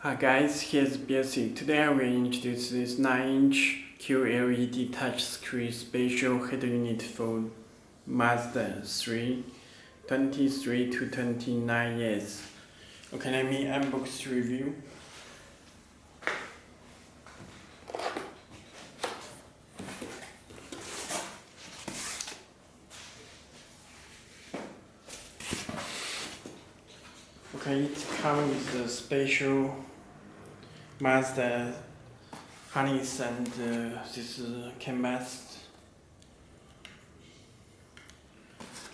Hi guys, here's Belsee. Today I will introduce this 9-inch QLED touchscreen spatial head unit for Mazda 3 23 to 29 years. Okay, let me unbox review. Okay, it comes with the special Mazda harness and this canvas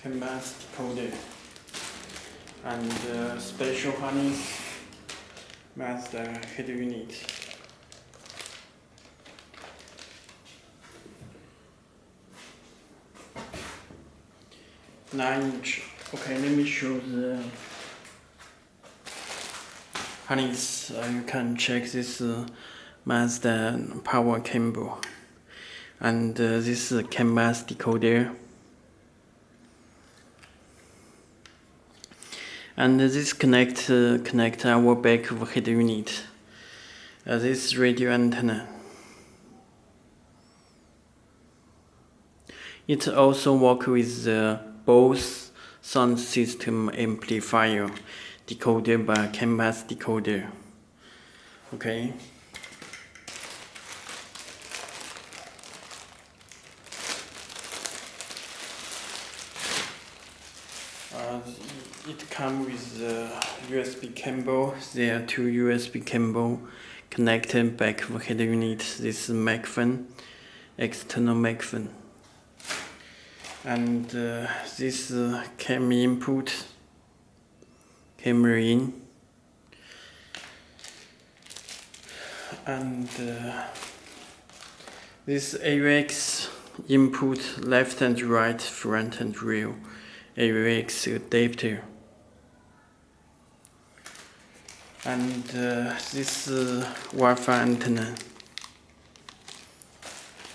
decoder and special harness Mazda head unit. Nine-inch. Okay, let me show the harness. You can check this Mazda power cable and this canvas decoder, and this connect our back of head unit. This radio antenna. It also works with both sound system amplifier decoder by canvas decoder. Okay. It comes with USB cable. There are two USB cable connected back of head unit. This is microphone, external microphone, and this camera input, camera in, and this AUX input, left and right, front and rear AUX adapter, and this Wi-Fi antenna,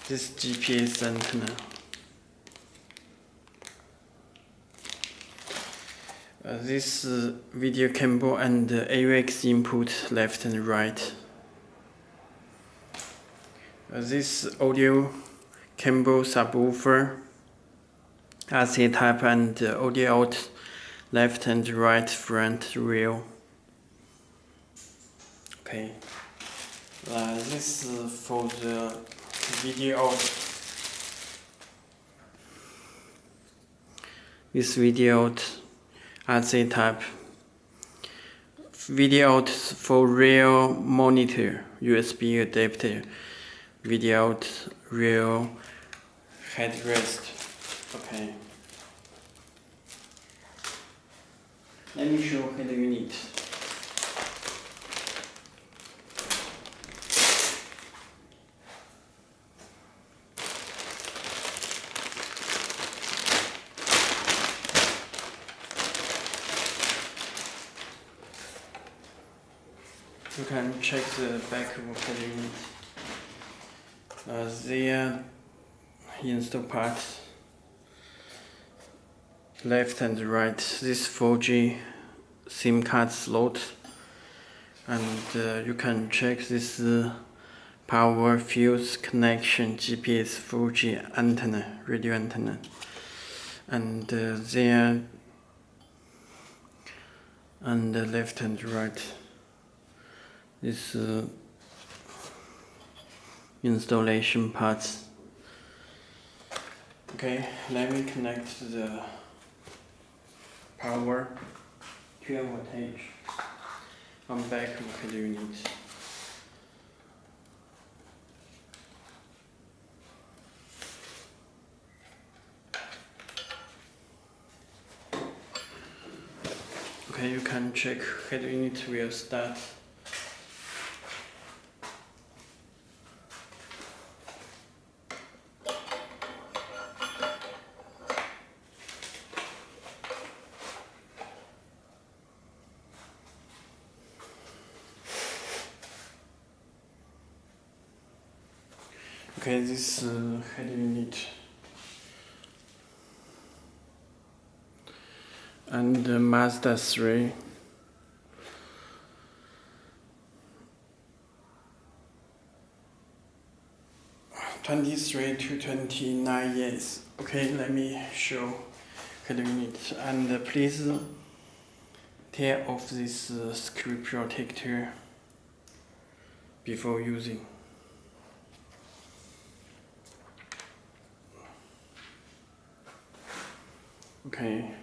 this GPS antenna, this video cable and AUX input, left and right, this audio cable subwoofer, RC type, and audio out, left and right, front, rear. Okay, this is for the video out. This video out, RC type. Video out for rear monitor, USB adapter. Video out, rear headrest. Okay. Let me show head unit. You can check the back of the unit. There install parts, left and right. This 4G SIM card slot, and you can check this power fuse connection, GPS 4G antenna, radio antenna, and there and left and right. This installation parts. Okay, let me connect the power 12 voltage on back of the unit. Okay, you can check head unit will start. Okay, this head unit and Mazda 3 23 to 29 years. Okay, let me show header unit, and please tear off this screw protector before using. Okay,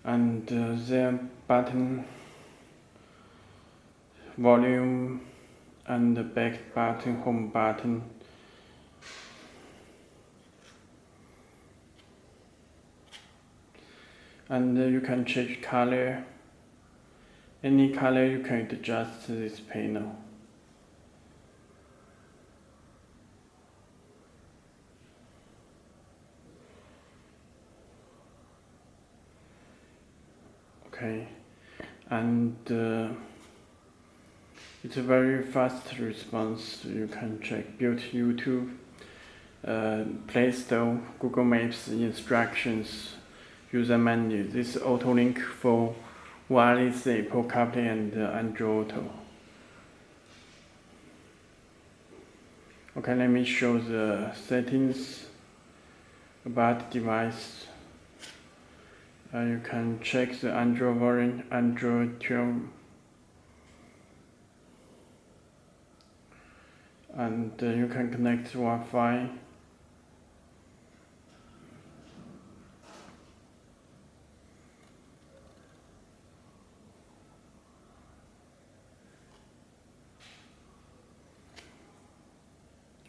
and the button, volume, and the back button, home button. And you can change color. Any color you can adjust this panel. Okay, and it's a very fast response. You can check built YouTube, Play Store, Google Maps, instructions, user menu. This auto link for wireless Apple CarPlay and Android Auto. Okay, let me show the settings about the device. You can check the Android version, Android 12, and you can connect Wi-Fi.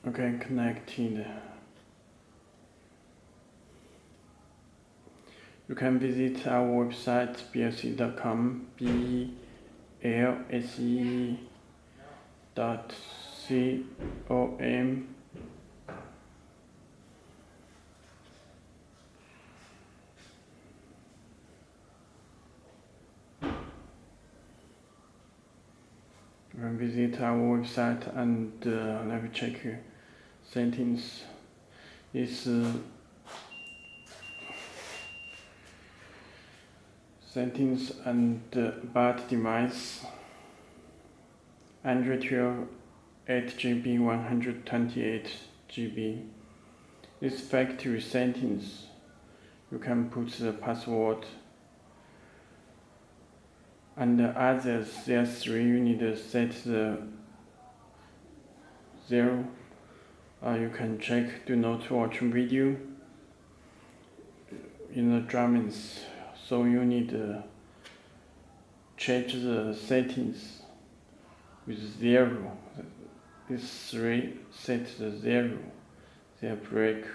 Okay, connected. You can visit our website belsee.com, belsee.com. You can visit our website and let me check settings. This settings and about device. Android 12, 8GB, 128GB. This factory settings. You can put the password. And others, there's 3, you need to set the 0. You can check do not watch video in the Germans. So you need to change the settings with 0. This 3 set the 0. They break.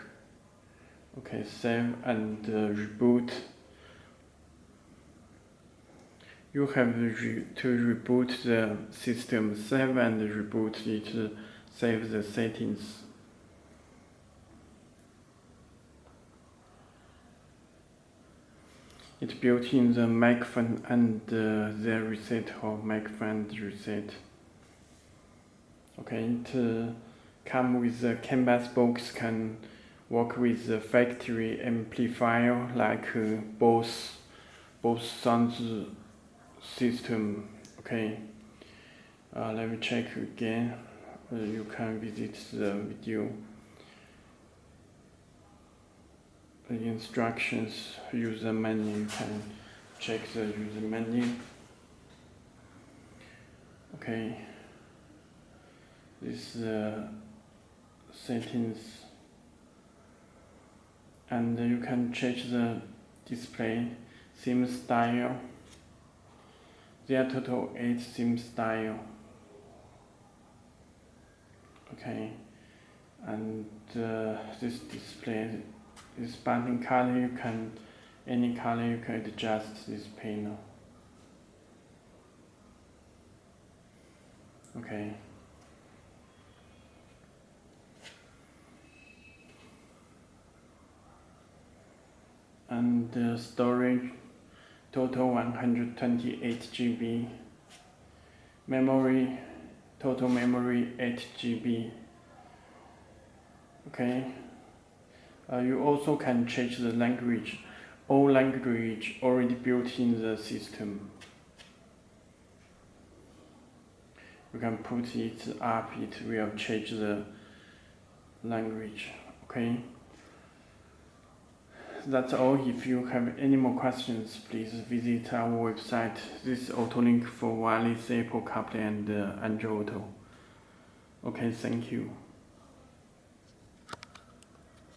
Okay, save and reboot. You have to reboot the system, save and reboot it, save the settings. It's built in the microphone and the reset or microphone reset. Okay, it comes with the canvas box, can work with the factory amplifier like both sounds system. Okay, let me check again. You can visit the video. The instructions, user menu, you can check the user menu. Okay, this settings, and you can change the display theme style. There are total 8 theme style. Okay, and this display. This button color, you can any color you can adjust this panel. Okay. And storage total 128GB. Memory total memory 8GB. Okay. You also can change the language. All language already built in the system. You can put it up, it will change the language. Okay. That's all. If you have any more questions, please visit our website. This is AutoLink for wireless Apple CarPlay and Android Auto. Okay, thank you.